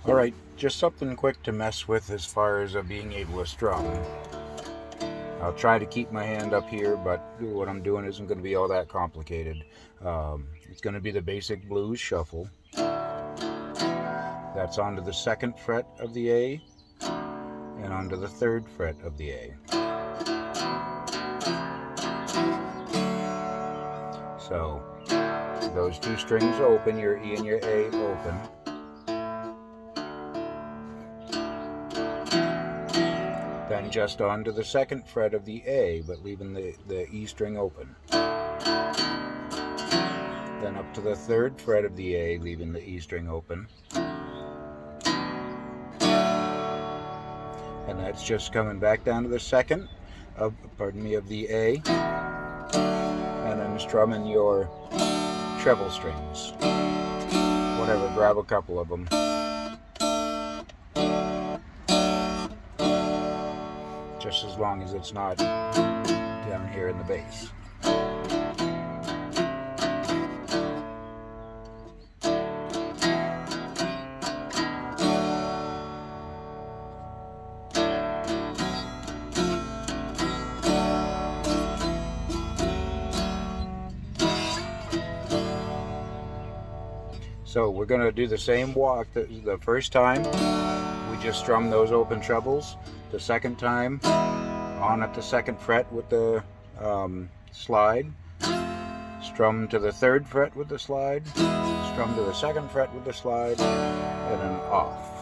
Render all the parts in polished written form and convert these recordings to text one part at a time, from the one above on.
Alright, just something quick to mess with as far as being able to strum. I'll try to keep my hand up here, but what I'm doing isn't going to be all that complicated. It's going to be the basic blues shuffle. That's onto the 2nd fret of the A and onto the 3rd fret of the A. So those two strings open, your E and your A open. Then just onto the 2nd fret of the A, but leaving the E string open. Then up to the 3rd fret of the A, leaving the E string open. And that's just coming back down to the 2nd of the A, and then strumming your treble strings. Whatever, grab a couple of them. Just as long as it's not down here in the bass. So we're going to do the same walk. The first time we just strum those open trebles. The second time on at the 2nd fret with the slide, strum to the 3rd fret with the slide, strum to the 2nd fret with the slide, and then off.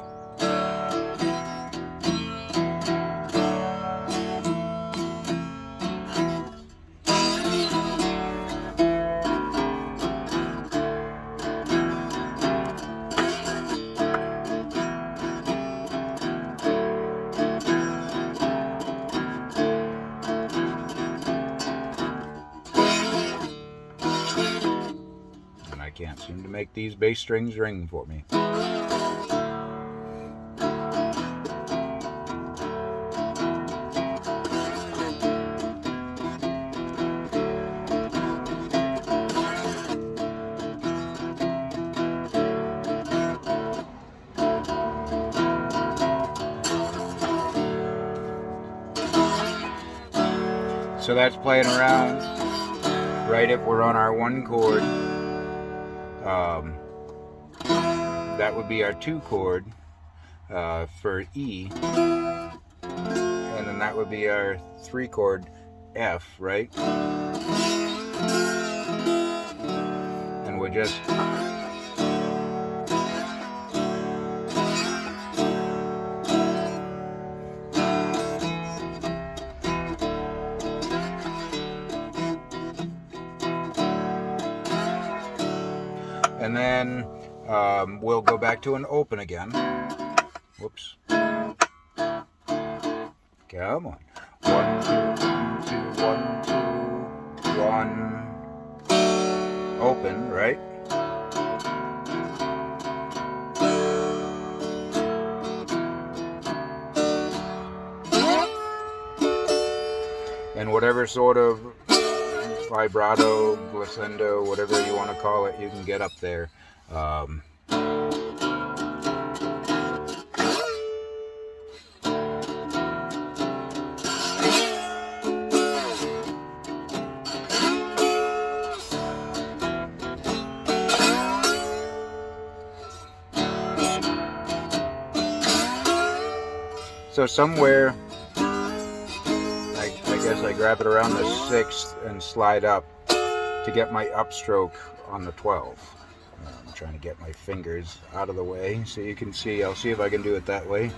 I can't seem to make these bass strings ring for me. So that's playing around, right? If we're on our 1 chord, that would be our 2 chord for E, and then that would be our 3 chord F, right? And we're just and then we'll go back to an open again. Whoops. Come on. 1, 2, 1, 2, 1. Open, right? And whatever sort of vibrato, glissando, whatever you want to call it, you can get up there. So somewhere, I guess I grab it around the 6th and slide up to get my upstroke on the 12. I'm trying to get my fingers out of the way so you can see. I'll see if I can do it that way.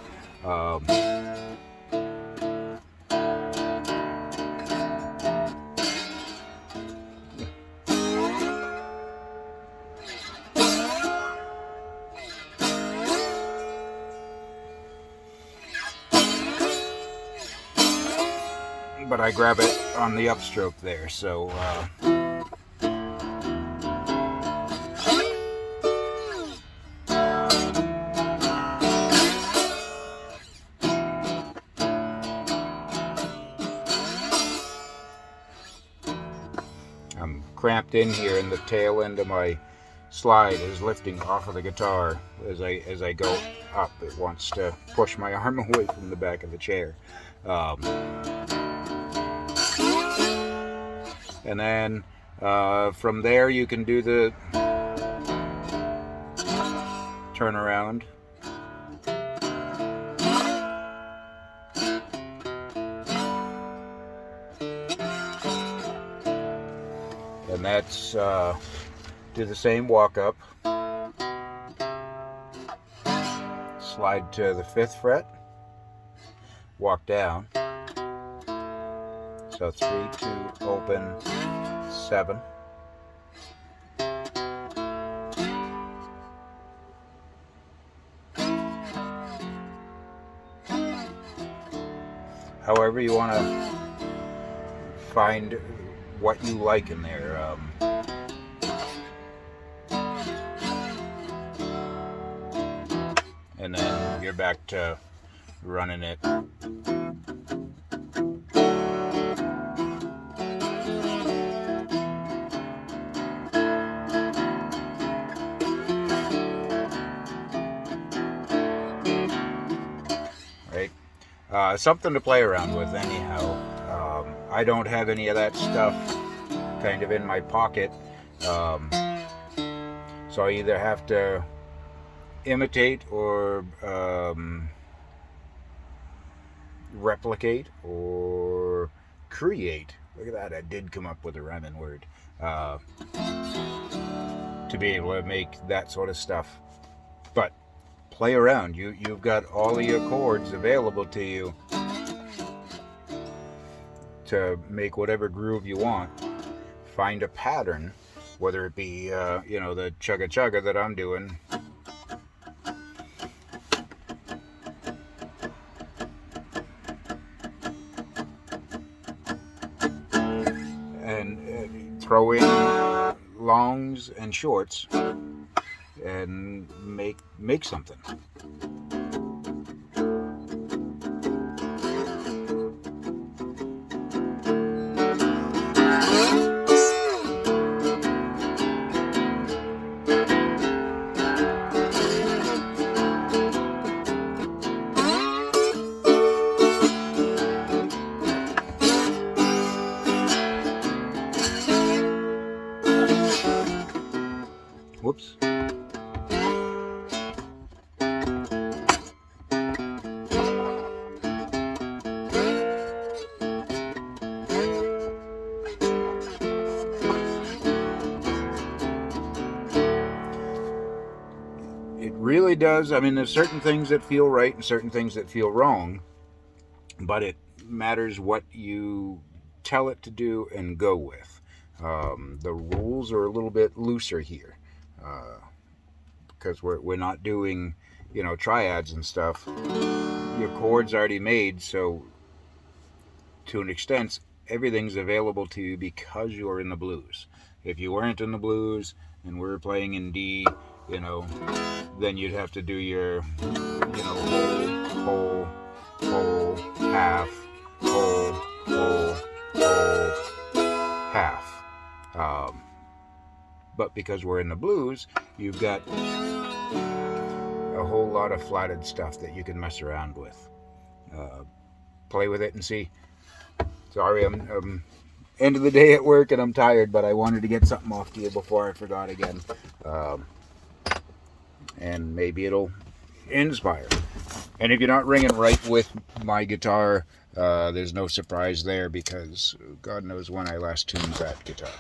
But I grab it on the upstroke there, so I'm cramped in here in the tail end of my slide is lifting off of the guitar as I go up. It wants to push my arm away from the back of the chair. And then from there you can do the turnaround. And that's do the same walk up, slide to the 5th fret, walk down, so 3, 2, open, 7, however you want to find what you like in there. And then you're back to running it. Right? Something to play around with anyhow. I don't have any of that stuff kind of in my pocket, so I either have to imitate or replicate or create. Look at that, I did come up with a rhyming word, to be able to make that sort of stuff. But play around. You've got all of your chords available to you to make whatever groove you want. Find a pattern, whether it be you know, the chugga chugga that I'm doing, and throw in longs and shorts and make something. Whoops. It really does. I mean, there's certain things that feel right and certain things that feel wrong, but it matters what you tell it to do and go with. The rules are a little bit looser here, because we're not doing, you know, triads and stuff. Your chord's already made, so to an extent everything's available to you because you're in the blues. If you weren't in the blues and we're playing in D, you know, then you'd have to do your, you know, whole, half, whole, half. But because we're in the blues, you've got a whole lot of flatted stuff that you can mess around with. Play with it and see. Sorry, I'm end of the day at work and I'm tired, but I wanted to get something off to you before I forgot again. And maybe it'll inspire. And if you're not ringing right with my guitar, there's no surprise there, because God knows when I last tuned that guitar.